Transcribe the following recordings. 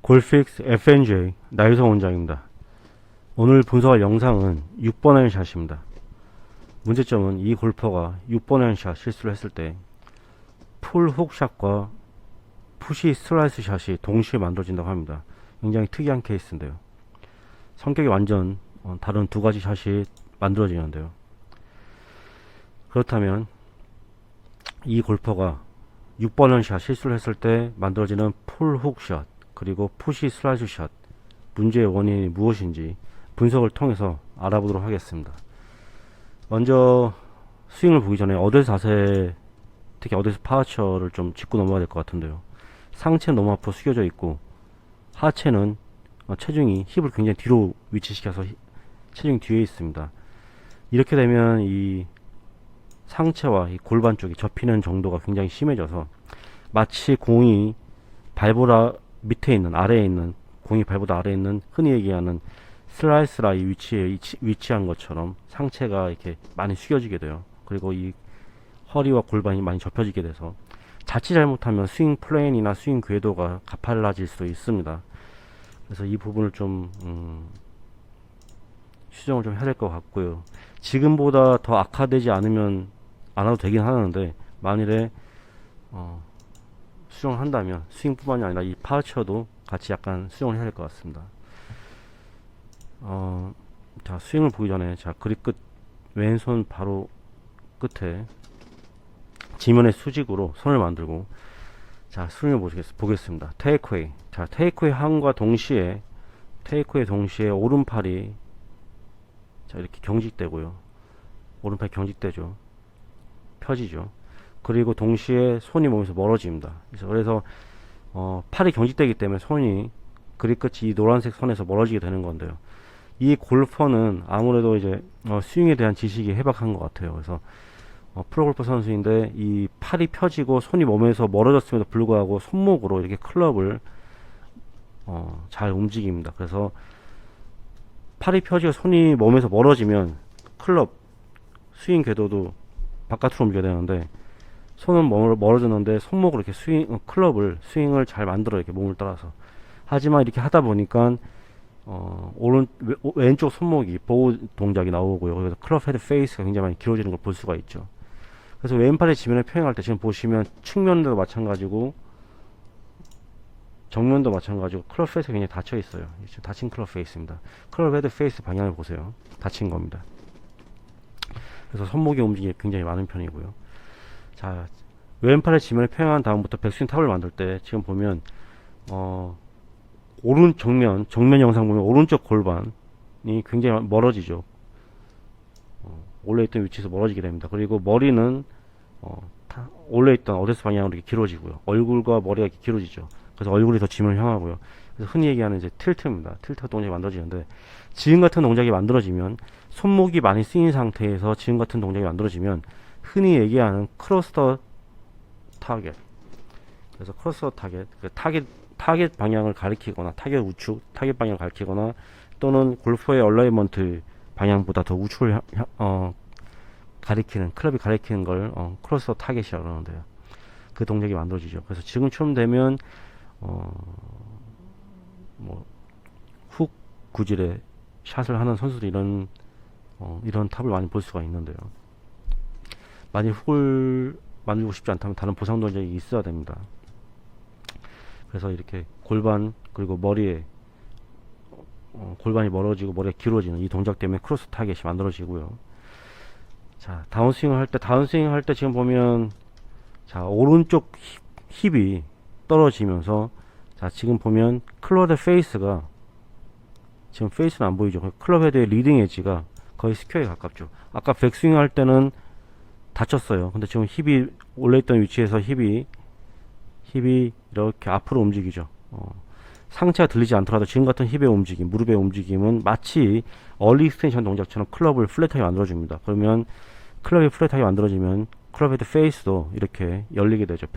골픽스 FNJ 나유성 원장입니다. 오늘 분석할 영상은 6번 아이언샷입니다. 문제점은 이 골퍼가 6번 아이언샷 실수를 했을 때 풀 훅샷과 푸시 슬라이스 샷이 동시에 만들어진다고 합니다. 굉장히 특이한 케이스인데요. 성격이 완전 다른 두 가지 샷이 만들어지는데요. 그렇다면 이 골퍼가 6번 아이언샷 실수를 했을 때 만들어지는 풀 훅샷 그리고 푸시 슬라이스 샷 문제의 원인이 무엇인지 분석을 통해서 알아보도록 하겠습니다. 먼저 스윙을 보기 전에 어드레스 자세, 특히 어드레스 파워처를 좀 짚고 넘어가야 될 것 같은데요. 상체는 너무 앞으로 숙여져 있고 하체는 체중이 힙을 굉장히 뒤로 위치시켜서 체중이 뒤에 있습니다. 이렇게 되면 이 상체와 이 골반 쪽이 접히는 정도가 굉장히 심해져서 마치 공이 발보다 밑에 있는, 아래에 있는, 공이 발보다 아래에 있는 흔히 얘기하는 슬라이스 라인 위치에 위치한 것처럼 상체가 이렇게 많이 숙여지게 돼요. 그리고 이 허리와 골반이 많이 접혀지게 돼서 자칫 잘못하면 스윙 플레인이나 스윙 궤도가 가팔라질 수도 있습니다. 그래서 이 부분을 좀 수정을 좀 해야 될 것 같고요. 지금보다 더 악화되지 않으면 안 해도 되긴 하는데 만일에 수정을 한다면 스윙뿐만이 아니라 이 파워쳐도 같이 약간 수정을 해야 될 것 같습니다. 자, 스윙을 보기 전에 자, 그립 끝 왼손 바로 끝에 지면의 수직으로 선을 만들고 자, 스윙을 보겠습니다. 테이크웨이. 자, 테이크웨이 함과 동시에 오른팔이 자, 이렇게 경직되고요. 오른팔 경직되죠. 펴지죠. 그리고 동시에 손이 몸에서 멀어집니다. 그래서 팔이 경직되기 때문에 손이 그립 끝이 이 노란색 선에서 멀어지게 되는 건데요. 이 골퍼는 아무래도 이제 스윙에 대한 지식이 해박한 것 같아요. 그래서 프로골퍼 선수인데 이 팔이 펴지고 손이 몸에서 멀어졌음에도 불구하고 손목으로 이렇게 클럽을 잘 움직입니다. 그래서 팔이 펴지고 손이 몸에서 멀어지면 클럽 스윙 궤도도 바깥으로 옮겨야 되는데 손은 멀어졌는데 손목으로 이렇게 스윙을 잘 만들어 이렇게 몸을 따라서. 하지만 이렇게 하다 보니까 왼쪽 손목이 보호 동작이 나오고요. 그래서 클럽 헤드 페이스가 굉장히 많이 길어지는 걸 볼 수가 있죠. 그래서 왼팔의 지면을 표현할 때 지금 보시면 측면도 마찬가지고 정면도 마찬가지고 클럽 페이스가 굉장히 닫혀 있어요. 지금 닫힌 클럽 페이스입니다. 클럽 헤드 페이스 방향을 보세요. 닫힌 겁니다. 그래서 손목의 움직임이 굉장히 많은 편이고요. 자, 왼팔의 지면을 표현한 다음부터 백스윙 탑을 만들 때 지금 보면 정면 영상 보면 오른쪽 골반이 굉장히 멀어지죠. 원래 있던 위치에서 멀어지게 됩니다. 그리고 머리는 원래 있던 어드레스 방향으로 이렇게 길어지고요. 얼굴과 머리가 이렇게 길어지죠. 그래서 얼굴이 더 지면을 향하고요. 그래서 흔히 얘기하는 이제 틸트입니다. 틸트 동작이 만들어지는데 지금 같은 동작이 만들어지면 손목이 많이 쓰인 상태에서 지금 같은 동작이 만들어지면 흔히 얘기하는 크로스터 타겟. 그래서 크로스터 타겟 방향을 가리키거나 타겟 우측, 타겟 방향을 가리키거나 또는 골퍼의 얼라이먼트 방향보다 더 우측을 가리키는, 클럽이 가리키는 걸 크로스터 타겟이라고 그러는데요. 그 동작이 만들어지죠. 그래서 지금처럼 되면 훅 구질의 샷을 하는 선수들이 이런 탑을 많이 볼 수가 있는데요. 만약 훅을 만들고 싶지 않다면 다른 보상 동작이 있어야 됩니다. 그래서 이렇게 골반 그리고 머리에 골반이 멀어지고 머리가 길어지는 이 동작 때문에 크로스 타겟이 만들어지고요. 자, 다운스윙을 할 때 지금 보면 자, 오른쪽 힙이 떨어지면서 자, 지금 보면 클럽 헤드 페이스가 지금 페이스는 안 보이죠. 클럽 헤드의 리딩 엣지가 거의 스퀘어에 가깝죠. 아까 백스윙 할 때는 닫혔어요. 근데 지금 힙이 원래 있던 위치에서 힙이 이렇게 앞으로 움직이죠. 상체가 들리지 않더라도 지금 같은 힙의 움직임, 무릎의 움직임은 마치 얼리 익스텐션 동작처럼 클럽을 플랫하게 만들어줍니다. 그러면 클럽이 플랫하게 만들어지면 클럽 헤드 페이스도 이렇게 열리게 되죠.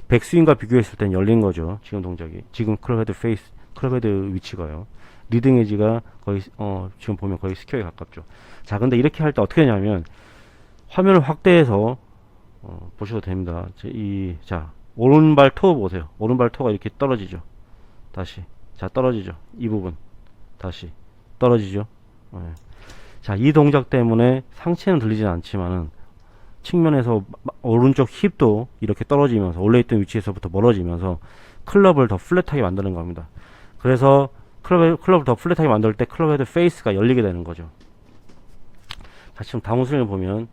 백스윙과 비교했을 땐 열린 거죠. 지금 동작이. 지금 클럽 헤드 위치가요. 리딩 에지가 거의 지금 보면 거의 스퀘어에 가깝죠. 자, 근데 이렇게 할 때 어떻게 하냐면 화면을 확대해서 보셔도 됩니다. 자, 오른발 토 보세요. 오른발 토가 이렇게 떨어지죠. 다시 자, 떨어지죠. 이 부분. 다시. 떨어지죠. 예. 자, 이 동작 때문에 상체는 들리진 않지만은 측면에서 오른쪽 힙도 이렇게 떨어지면서 원래 있던 위치에서부터 멀어지면서 클럽을 더 플랫하게 만드는 겁니다. 그래서 클럽을 더 플랫하게 만들 때 클럽 헤드 페이스가 열리게 되는 거죠. 자, 지금 다운스윙을 보면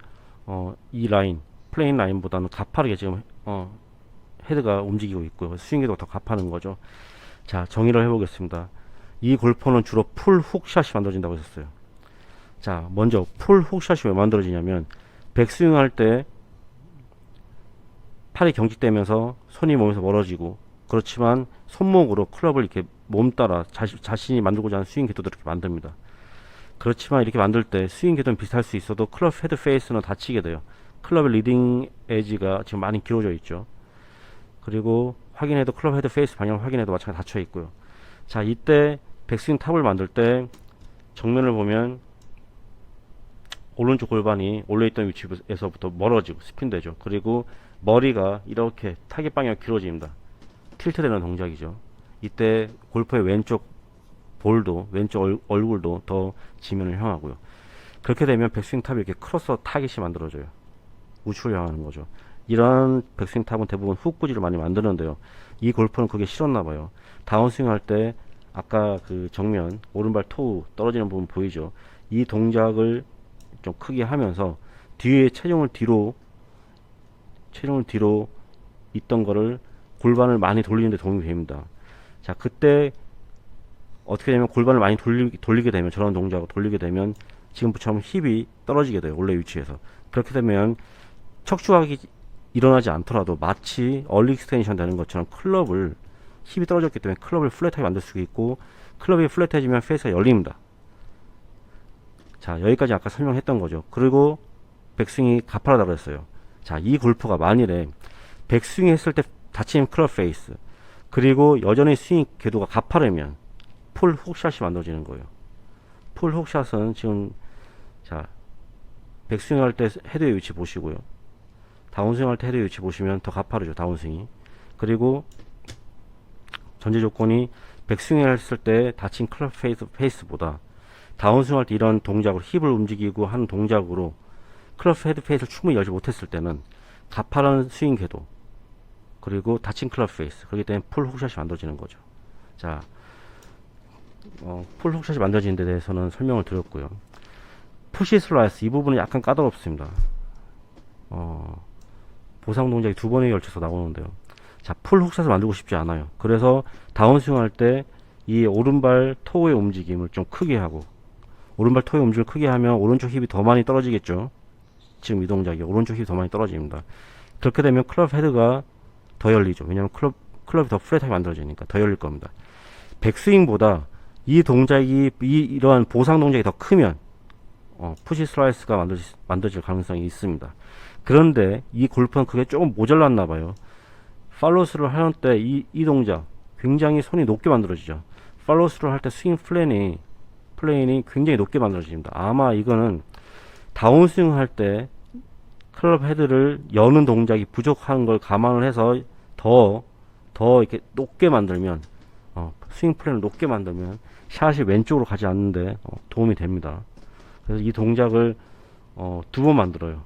이 라인, 플레인 라인보다는 가파르게 지금 헤드가 움직이고 있고요. 스윙에도 더 가파른 거죠. 자, 정의를 해보겠습니다. 이 골퍼는 주로 풀 훅샷이 만들어진다고 했었어요. 자, 먼저 풀 훅샷이 왜 만들어지냐면 백스윙 할 때 팔이 경직되면서 손이 몸에서 멀어지고, 그렇지만 손목으로 클럽을 이렇게 몸 따라 자신이 만들고자 하는 스윙 궤도도 이렇게 만듭니다. 그렇지만 이렇게 만들 때 스윙 궤도는 비슷할 수 있어도 클럽 헤드 페이스는 다치게 돼요. 클럽의 리딩 에지가 지금 많이 길어져 있죠. 그리고 확인해도 클럽 헤드 페이스 방향을 확인해도 마찬가지 닫혀 있고요. 자, 이때 백스윙 탑을 만들 때 정면을 보면 오른쪽 골반이 올려있던 위치에서부터 멀어지고 스핀되죠. 그리고 머리가 이렇게 타겟 방향이 길어집니다. 틸트되는 동작이죠. 이때 골퍼의 왼쪽 볼도, 왼쪽 얼굴도 더 지면을 향하고요. 그렇게 되면 백스윙 탑이 이렇게 크로스 타겟이 만들어져요. 우측을 향하는 거죠. 이런 백스윙 탑은 대부분 훅 구질을 많이 만드는데요. 이 골퍼는 그게 싫었나봐요. 다운스윙 할 때 아까 그 정면 오른발 토우 떨어지는 부분 보이죠. 이 동작을 좀 크게 하면서 뒤에 체중을 뒤로 있던 거를 골반을 많이 돌리는데 도움이 됩니다. 자, 그때 어떻게 되면 골반을 많이 돌리게 되면, 저런 동작을 돌리게 되면 지금처럼 힙이 떨어지게 돼요. 원래 위치에서. 그렇게 되면 척추각이 일어나지 않더라도 마치 얼리 익스텐션 되는 것처럼 클럽을, 힙이 떨어졌기 때문에 클럽을 플랫하게 만들 수 있고, 클럽이 플랫해지면 페이스가 열립니다. 자, 여기까지 아까 설명했던 거죠. 그리고 백스윙이 가파르다고 그랬어요. 자, 이 골프가 만일에 백스윙 했을 때 닫힌 클럽 페이스, 그리고 여전히 스윙 궤도가 가파르면 풀 훅샷이 만들어지는 거예요. 풀 훅샷은 지금, 자, 백스윙 할 때 헤드의 위치 보시고요. 다운스윙 할 때 헤드의 위치 보시면 더 가파르죠, 다운스윙이. 그리고 전제 조건이 백스윙 했을 때 닫힌 클럽 페이스보다 다운스윙 할 때 이런 동작으로 힙을 움직이고 하는 동작으로 클럽 헤드 페이스를 충분히 열지 못했을 때는 가파른 스윙 궤도, 그리고 닫힌 클럽 페이스, 그렇기 때문에 풀 훅샷이 만들어지는 거죠. 자, 풀 훅샷이 만들어지는 데 대해서는 설명을 드렸고요. 푸시 슬라이스, 이 부분은 약간 까다롭습니다. 보상 동작이 두 번에 걸쳐서 나오는데요. 자, 풀 훅샷을 만들고 싶지 않아요. 그래서 다운스윙 할 때 이 오른발 토우의 움직임을 좀 크게 하고, 오른발 토우의 움직임을 크게 하면 오른쪽 힙이 더 많이 떨어지겠죠. 지금 이 동작이 오른쪽 힙이 더 많이 떨어집니다. 그렇게 되면 클럽 헤드가 더 열리죠. 왜냐하면 클럽이 더 플랫하게 만들어지니까 더 열릴 겁니다. 백스윙보다 이 동작이, 이러한 보상 동작이 더 크면 푸시 슬라이스가 만들어질 가능성이 있습니다. 그런데 이 골프는 그게 조금 모자랐나 봐요. 팔로스를 하는 때 이 동작 굉장히 손이 높게 만들어지죠. 팔로스를 할 때 스윙 플레인이 굉장히 높게 만들어집니다. 아마 이거는 다운스윙 할 때 클럽 헤드를 여는 동작이 부족한 걸 감안을 해서 더 이렇게 높게 만들면, 스윙 플레인을 높게 만들면 샷이 왼쪽으로 가지 않는데 도움이 됩니다. 그래서 이 동작을 두 번 만들어요.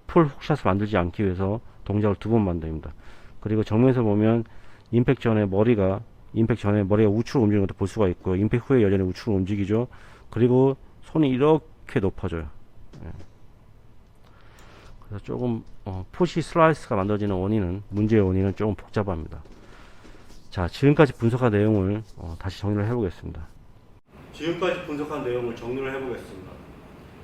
풀 훅샷을 만들지 않기 위해서 동작을 두 번 만듭니다. 그리고 정면에서 보면 임팩트 전에 머리가 우측으로 움직이는 것도 볼 수가 있고요. 임팩트 후에 여전히 우측으로 움직이죠. 그리고 손이 이렇게 높아져요. 예. 그래서 조금 푸시 슬라이스가 만들어지는 문제의 원인은 조금 복잡합니다. 자, 지금까지 분석한 내용을 다시 정리를 해보겠습니다. 지금까지 분석한 내용을 정리를 해보겠습니다.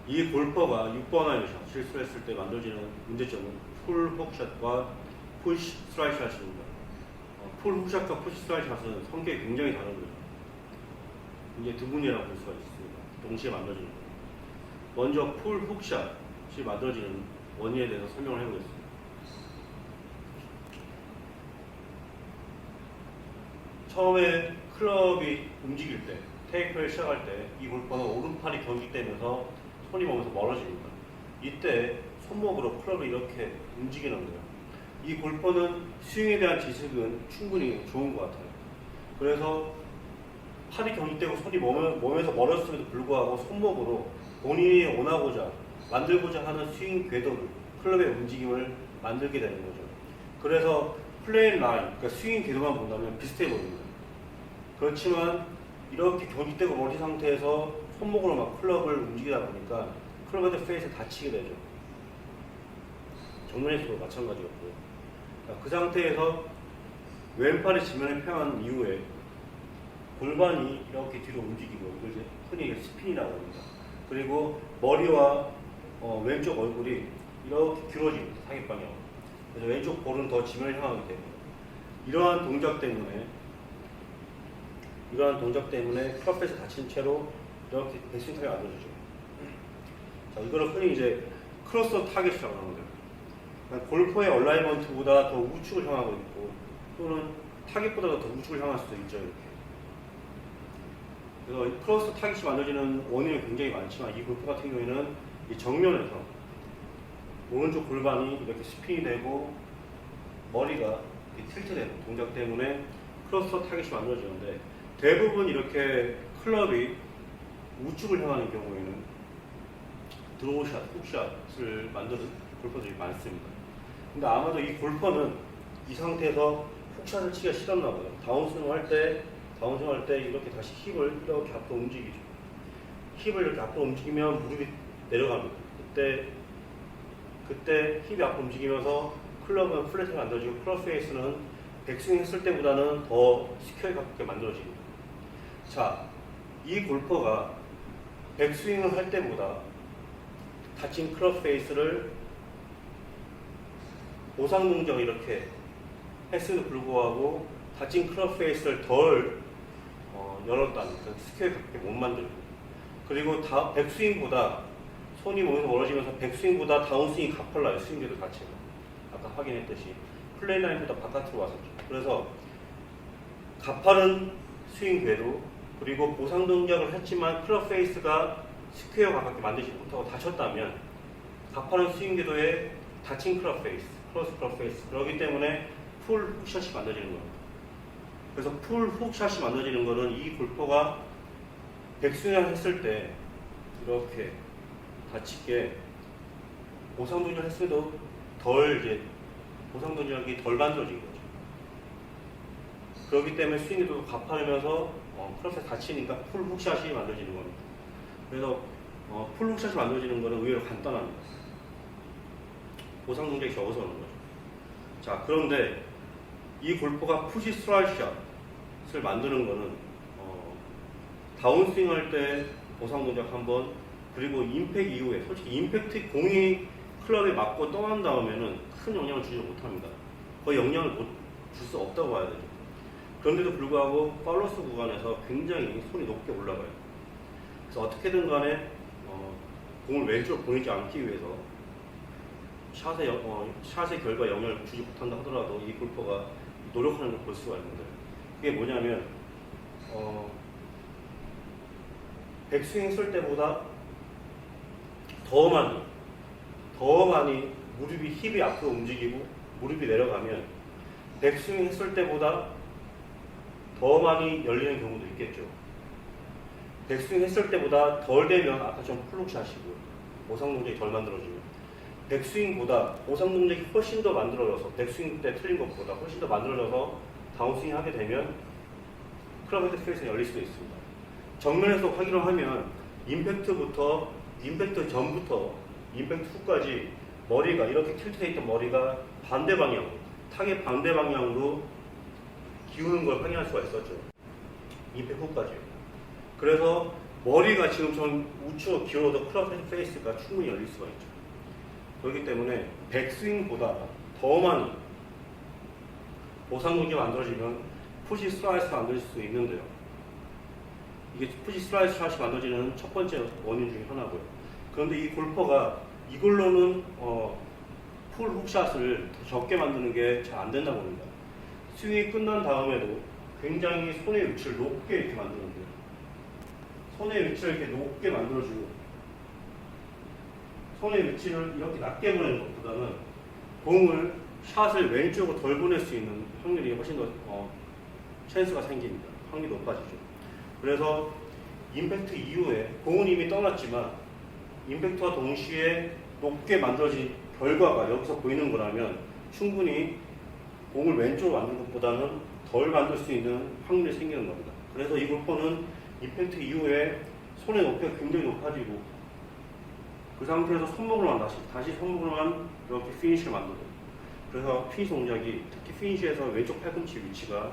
이 골퍼가 6번 아이언 샷 실수했을 때 만들어지는 문제점은 풀 훅샷과 푸시 슬라이스 샷입니다. 풀 훅샷과 푸시 슬라이스 샷은 성격이 굉장히 다른 거죠. 이제 두 분이라고 볼 수가 있습니다. 동시에 만들어지는 거예요. 먼저 풀 훅샷이 만들어지는 원인에 대해서 설명을 해보겠습니다. 처음에 클럽이 움직일 때, 테이크를 시작할 때 이 골퍼는 오른팔이 경직되면서 손이 몸에서 멀어집니다. 이때 손목으로 클럽을 이렇게 움직이는 거예요. 이 골퍼는 스윙에 대한 지식은 충분히 좋은 것 같아요. 그래서 팔이 경직되고 손이 몸에서 멀었음에도 불구하고 손목으로 본인이 원하고자 만들고자 하는 스윙 궤도를 클럽의 움직임을 만들게 되는 거죠. 그래서 플레인 라인, 그러니까 스윙 궤도만 본다면 비슷해 보입니다. 그렇지만 이렇게 경직되고 멀리 상태에서 손목으로 막 클럽을 움직이다 보니까 클럽의 페이스에 다치게 되죠. 정면에서도 마찬가지였고요. 그 상태에서 왼팔이 지면에 평한 이후에 골반이 이렇게 뒤로 움직이고 이걸 이제 흔히 스핀이라고 합니다. 그리고 머리와 왼쪽 얼굴이 이렇게 길어집니다. 상위 방향. 그래서 왼쪽 볼은 더 지면을 향하게 됩니다. 이러한 동작 때문에 클럽에서 다친 채로 이렇게 백스윙 타겟이 만들어지죠. 자, 이거를 흔히 이제 크로스 타겟이라고 하는 거예요. 그러니까 골퍼의 얼라이먼트보다 더 우측을 향하고 있고 또는 타겟보다 더 우측을 향할 수도 있죠. 이렇게. 그래서 크로스 타겟이 만들어지는 원인이 굉장히 많지만 이 골프 같은 경우에는 이 정면에서 오른쪽 골반이 이렇게 스핀이 되고 머리가 틸트되는 동작 때문에 크로스 타겟이 만들어지는데 대부분 이렇게 클럽이 우측을 향하는 경우에는 드로우샷, 훅샷을 만드는 골퍼들이 많습니다. 근데 아마도 이 골퍼는 이 상태에서 훅샷을 치기가 싫었나 봐요. 다운스윙 할 때 이렇게 다시 힙을 이렇게 앞으로 움직이죠. 힙을 이렇게 앞으로 움직이면 무릎이 내려갑니다. 그때 힙이 앞으로 움직이면서 클럽은 플랫하게 만들어지고 클럽 페이스는 백스윙 했을 때보다는 더 스퀘어 가깝게 만들어집니다. 자, 이 골퍼가 백스윙을 할 때보다 다친 클럽 페이스를 보상 동작을 이렇게 했음에도 불구하고 다친 클럽 페이스를 덜 열었다는 스퀘어 가깝게 못 만들고 그리고 백스윙보다 손이 몸에서 멀어지면서 백스윙보다 다운스윙이 가팔라요. 스윙궤도 자체가 아까 확인했듯이 플레인 라인보다 바깥으로 와서 그래서 가파른 스윙궤도 그리고 보상 동작을 했지만 클럽 페이스가 스퀘어 가깝게 만들지 못하고 다쳤다면 가파른 스윙궤도에 다친 클럽 페이스, 크로스 클럽 페이스 그렇기 때문에 풀 훅샷이 만들어지는 겁니다. 그래서 풀 훅샷이 만들어지는 거는 이 골퍼가 백스윙을 했을 때 이렇게 다치게 보상 동작을 했어도 보상 동작이 덜 만들어진 거죠. 그렇기 때문에 스윙도 가파르면서 클럽에서 다치니까 풀 훅샷이 만들어지는 겁니다. 그래서 풀 훅샷이 만들어지는 거는 의외로 간단합니다. 보상 동작이 적어서 그런 거죠. 자, 그런데 이 골퍼가 푸시 스트라이크 샷을 만드는 거는 다운스윙 할 때 보상 동작 한번 그리고 임팩 이후에 솔직히 임팩트 공이 클럽에 맞고 떠난 다음에는 큰 영향을 주지 못합니다. 거의 영향을 줄 수 없다고 봐야 되죠. 그런데도 불구하고 팔로스 구간에서 굉장히 손이 높게 올라가요. 그래서 어떻게든 간에 공을 왼쪽으로 보내지 않기 위해서 샷의 결과에 영향을 주지 못한다 하더라도 이 골퍼가 노력하는 걸 볼 수가 있는데 그게 뭐냐면 백스윙 했을 때보다 더 많이 힙이 앞으로 움직이고 무릎이 내려가면 백스윙 했을 때보다 더 많이 열리는 경우도 있겠죠. 백스윙 했을 때보다 덜 되면 아까 좀 플룩샷이고 보상 동작이 덜 만들어지면 백스윙보다 보상 동작이 훨씬 더 만들어져서 백스윙 때 틀린 것보다 훨씬 더 만들어져서 다운스윙 하게 되면 클럽 헤드 페이스가 열릴 수도 있습니다. 정면에서 확인을 하면 임팩트 전부터 임팩트 후까지 머리가 이렇게 틸트돼 있던 머리가 반대 방향, 타겟 반대 방향으로 기우는 걸 확인할 수가 있었죠. 임팩트 후까지요. 그래서 머리가 지금 좀 우측으로 기울어도 클럽 헤드 페이스가 충분히 열릴 수가 있죠. 그렇기 때문에 백스윙보다 더 많이 보상 동작이 만들어지면 푸시 슬라이스가 만들 수 있는데요. 이게 푸시 슬라이스 샷이 만들어지는 첫 번째 원인 중에 하나고요. 그런데 이 골퍼가 이걸로는 풀 훅샷을 더 적게 만드는 게 잘 안 된다고 봅니다. 스윙이 끝난 다음에도 굉장히 손의 위치를 높게 이렇게 만드는데요. 손의 위치를 이렇게 높게 만들어주고 손의 위치를 이렇게 낮게 보내는 것보다는 공을 샷을 왼쪽으로 덜 보낼 수 있는 확률이 훨씬 더 찬스가 생깁니다. 확률이 높아지죠. 그래서 임팩트 이후에 공은 이미 떠났지만 임팩트와 동시에 높게 만들어진 결과가 여기서 보이는 거라면 충분히 공을 왼쪽으로 만드는 것보다는 덜 만들 수 있는 확률이 생기는 겁니다. 그래서 이 골퍼는 임팩트 이후에 손의 높이가 굉장히 높아지고 그 상태에서 손목으로만 다시 손목으로만 이렇게 피니시를 만들어요. 그래서 피니시 동작이 특히 피니시에서 왼쪽 팔꿈치 위치가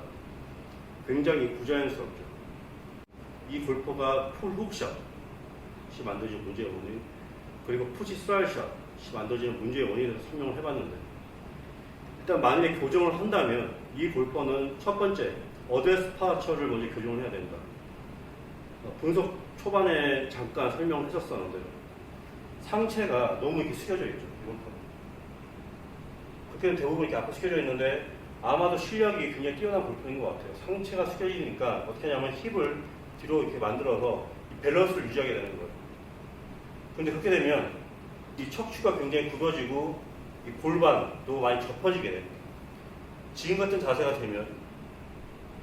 굉장히 부자연스럽죠. 이 골퍼가 풀 훅샷이 만들어지는 문제의 원인, 그리고 푸시 슬라이스샷이 만들어지는 문제의 원인을 설명을 해봤는데, 일단 만약에 교정을 한다면 이 골퍼는 첫 번째 어드레스 파처를 먼저 교정을 해야 된다. 분석 초반에 잠깐 설명을 했었었는데요. 상체가 너무 이렇게 숙여져 있죠. 이 골퍼는. 그때는 대부분 이렇게 앞으로 숙여져 있는데 아마도 실력이 굉장히 뛰어난 골퍼인 것 같아요. 상체가 숙여지니까 어떻게 하냐면 힙을 뒤로 이렇게 만들어서 밸런스를 유지하게 되는 거예요. 근데 그렇게 되면 이 척추가 굉장히 굽어지고 이 골반도 많이 접어지게 됩니다. 지금 같은 자세가 되면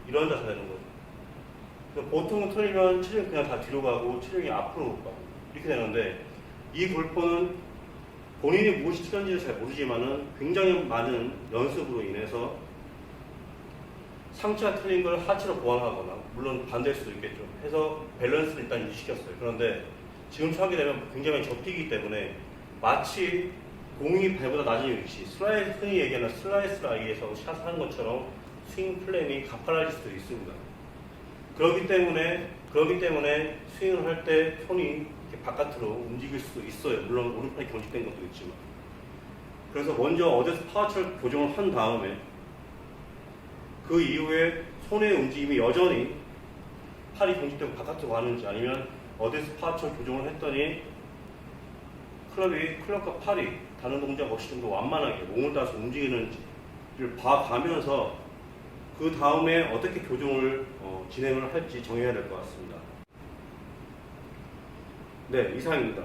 이런 자세가 되는 거죠. 보통은 틀리면 체력이 그냥 다 뒤로 가고 체력이 앞으로 가고 이렇게 되는데, 이 골퍼는 본인이 무엇이 틀렸는지를 잘 모르지만은 굉장히 많은 연습으로 인해서 상체가 틀린 걸 하체로 보완하거나, 물론 반대일 수도 있겠죠, 해서 밸런스를 일단 유지시켰어요. 그런데 지금 하게 되면 굉장히 접히기 때문에 마치 공이 발보다 낮은 위치, 흔히 얘기하는 슬라이스 라이에서 샷을 하는 것처럼 스윙 플랜이 가팔라질 수도 있습니다. 그렇기 때문에 스윙을 할 때 손이 이렇게 바깥으로 움직일 수도 있어요. 물론 오른팔이 경직된 것도 있지만. 그래서 먼저 어드레스 파워를 교정을 한 다음에 그 이후에 손의 움직임이 여전히 팔이 경직되고 바깥으로 가는지, 아니면 어드레스 파워를 교정을 했더니 클럽과 팔이 다른 동작 없이 좀 더 완만하게 몸을 따라서 움직이는지를 봐가면서 그 다음에 어떻게 교정을 진행을 할지 정해야 될 것 같습니다. 네, 이상입니다.